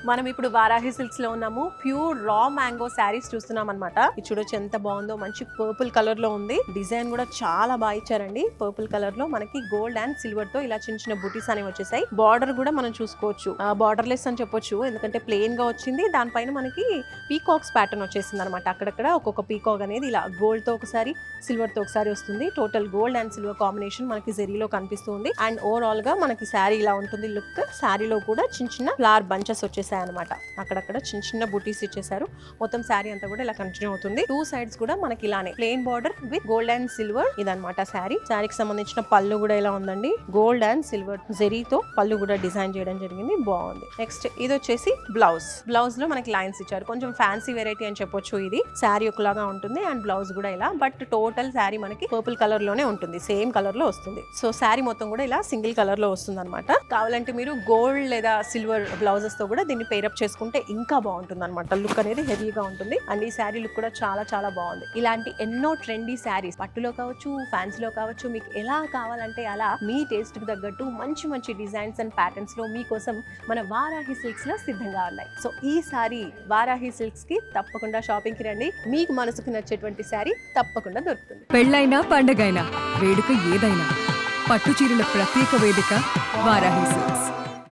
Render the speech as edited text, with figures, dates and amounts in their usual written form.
మనం ఇప్పుడు వారాహి సిల్క్స్ లో ఉన్నాము. ప్యూర్ రా మ్యాంగో శారీస్ చూస్తున్నాం అనమాట. ఇది చూడొచ్చు ఎంత బాగుందో, మంచి పర్పుల్ కలర్ లో ఉంది. డిజైన్ కూడా చాలా బాగా ఇచ్చారండి. పర్పుల్ కలర్ లో మనకి గోల్డ్ అండ్ సిల్వర్ తో ఇలా చిన్న చిన్న బుటీస్ అనేవి వచ్చేసాయి. బార్డర్ కూడా మనం చూసుకోవచ్చు, బార్డర్ లెస్ అని చెప్పొచ్చు, ఎందుకంటే ప్లెయిన్ గా వచ్చింది. దానిపైన మనకి పీకాక్స్ ప్యాటర్న్ వచ్చేసింది అనమాట. అక్కడక్కడ ఒక్కొక్క పీకాక్ అనేది ఇలా గోల్డ్ తో ఒకసారి, సిల్వర్ తో ఒకసారి వస్తుంది. Total gold and silver combination మనకి జెరీలో కనిపిస్తుంది. అండ్ ఓవరాల్ గా మనకి శారీ ఇలా ఉంటుంది లుక్. శారీలో కూడా చిన్న చిన్న ఫ్లవర్ బంచెస్ వచ్చేసాయి అనమాట. అక్కడక్కడ చిన్న చిన్న బుటీస్ ఇచ్చేసారు. మొత్తం శారీ అంతా కూడా ఇలా కంటిన్యూ అవుతుంది. టూ సైడ్స్ కూడా మనకి ఇలానే plain border with gold and silver ఇదనమాట శారీ. శారీకి సంబంధించిన పళ్ళు కూడా ఇలా ఉందండి. గోల్డ్ అండ్ సిల్వర్ జెరీతో పళ్ళు కూడా డిజైన్ చేయడం జరిగింది. బాగుంది. నెక్స్ట్ ఇది వచ్చేసి బ్లౌజ్. బ్లౌజ్ లో మనకి లైన్స్ ఇచ్చారు. కొంచెం ఫ్యాన్సీ వెరైటీ అని చెప్పొచ్చు. ఇది శారీ ఒకలాగా ఉంటుంది అండ్ బ్లౌజ్ కూడా ఇలా. బట్ టోటల్ శారీ మనకి పర్పుల్ కలర్ లోనే ఉంటుంది. సేమ్ కలర్ లో వస్తుంది. సో శారీ మొత్తం కూడా ఇలా సింగిల్ కలర్ లో వస్తుంది అనమాట. కావాలంటే మీరు గోల్డ్ లేదా సిల్వర్ బ్లౌజెస్ తో కూడా దీన్ని పేరప్ చేసుకుంటే ఇంకా బాగుంటుంది అనమాట. లుక్ అనేది హెవీగా ఉంటుంది. అండ్ ఈ శారీ లుక్ కూడా చాలా చాలా బాగుంది. ఇలాంటి ఎన్నో ట్రెండీ శారీస్ పట్టులో కావచ్చు, ఫ్యాన్సీలో కావచ్చు, మీకు ఎలా కావాలంటే అలా మీ టేస్ట్ కి తగ్గట్టు మంచి మంచి డిజైన్స్ అండ్ ప్యాటర్న్స్ లో మీకోసం మన వారాహి సిల్క్స్ లో సిద్ధంగా ఉన్నాయి. సో ఈ సారీ వారాహి సిల్క్స్ కి తప్పకుండా షాపింగ్ కి రండి. మీకు మనసుకు నచ్చేటువంటి శారీ తప్పకుండా దొరుకుతుంది. పెళ్ళైనా పండగైనా వేడుక ఏదైనా పట్టు చీరల ప్రత్యేక వేదిక వారాహి సిల్క్స్.